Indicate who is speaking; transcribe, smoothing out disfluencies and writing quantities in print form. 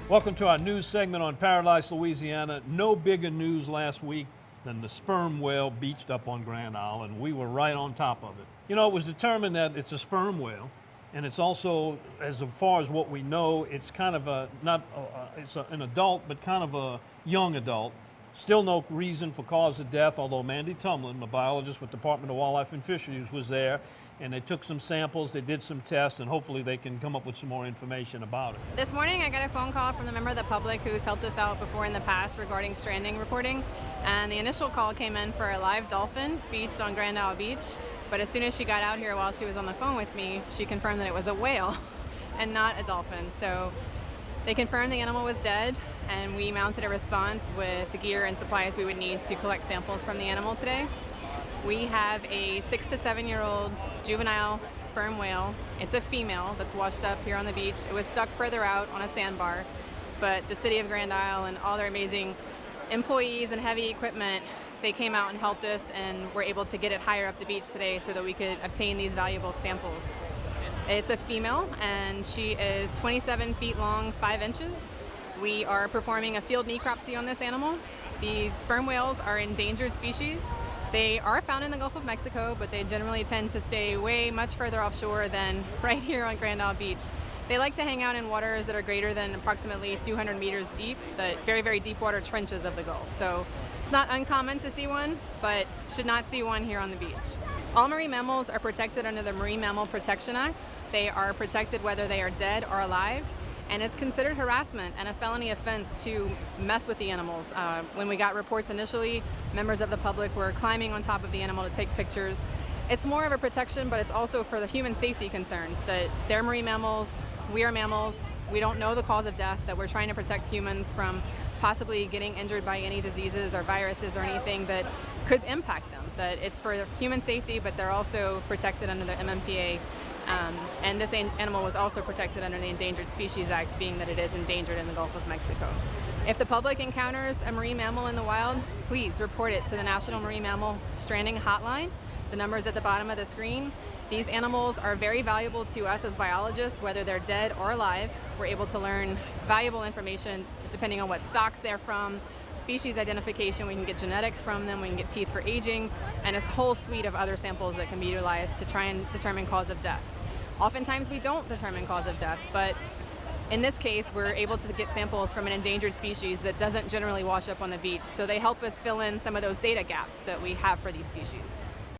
Speaker 1: Welcome to our news segment on Paradise, Louisiana. No bigger news last week than the sperm whale beached up on Grand Isle, and we were right on top of it. You know, it was determined that it's a sperm whale, and it's also, as far as what we know, it's kind of an adult, but kind of a young adult. Still no reason for cause of death, although Mandy Tumlin, the biologist with Department of Wildlife and Fisheries, was there, and they took some samples, they did some tests, and hopefully they can come up with some more information about it.
Speaker 2: This morning I got a phone call from a member of the public who's helped us out before in the past regarding stranding reporting, and the initial call came in for a live dolphin beached on Grand Isle Beach, but as soon as she got out here while she was on the phone with me, she confirmed that it was a whale and not a dolphin. So they confirmed the animal was dead, and we mounted a response with the gear and supplies we would need to collect samples from the animal today. We have a 6 to 7 year old juvenile sperm whale. It's a female that's washed up here on the beach. It was stuck further out on a sandbar, but the city of Grand Isle and all their amazing employees and heavy equipment, they came out and helped us and were able to get it higher up the beach today so that we could obtain these valuable samples. It's a female, and she is 27 feet long, 5 inches. We are performing a field necropsy on this animal. These sperm whales are endangered species. They are found in the Gulf of Mexico, but they generally tend to stay much further offshore than right here on Grand Isle Beach. They like to hang out in waters that are greater than approximately 200 meters deep, the very, very deep water trenches of the Gulf. So it's not uncommon to see one, but should not see one here on the beach. All marine mammals are protected under the Marine Mammal Protection Act. They are protected whether they are dead or alive, and it's considered harassment and a felony offense to mess with the animals. When we got reports initially, members of the public were climbing on top of the animal to take pictures. It's more of a protection, but it's also for the human safety concerns that they're marine mammals, we are mammals, we don't know the cause of death, that we're trying to protect humans from possibly getting injured by any diseases or viruses or anything that could impact them. That it's for human safety, but they're also protected under the MMPA. And this animal was also protected under the Endangered Species Act, being that it is endangered in the Gulf of Mexico. If the public encounters a marine mammal in the wild, please report it to the National Marine Mammal Stranding Hotline. The number is at the bottom of the screen. These animals are very valuable to us as biologists, whether they're dead or alive. We're able to learn valuable information depending on what stocks they're from, species identification, we can get genetics from them, we can get teeth for aging, and a whole suite of other samples that can be utilized to try and determine cause of death. Oftentimes we don't determine cause of death, but in this case we're able to get samples from an endangered species that doesn't generally wash up on the beach, so they help us fill in some of those data gaps that we have for these species.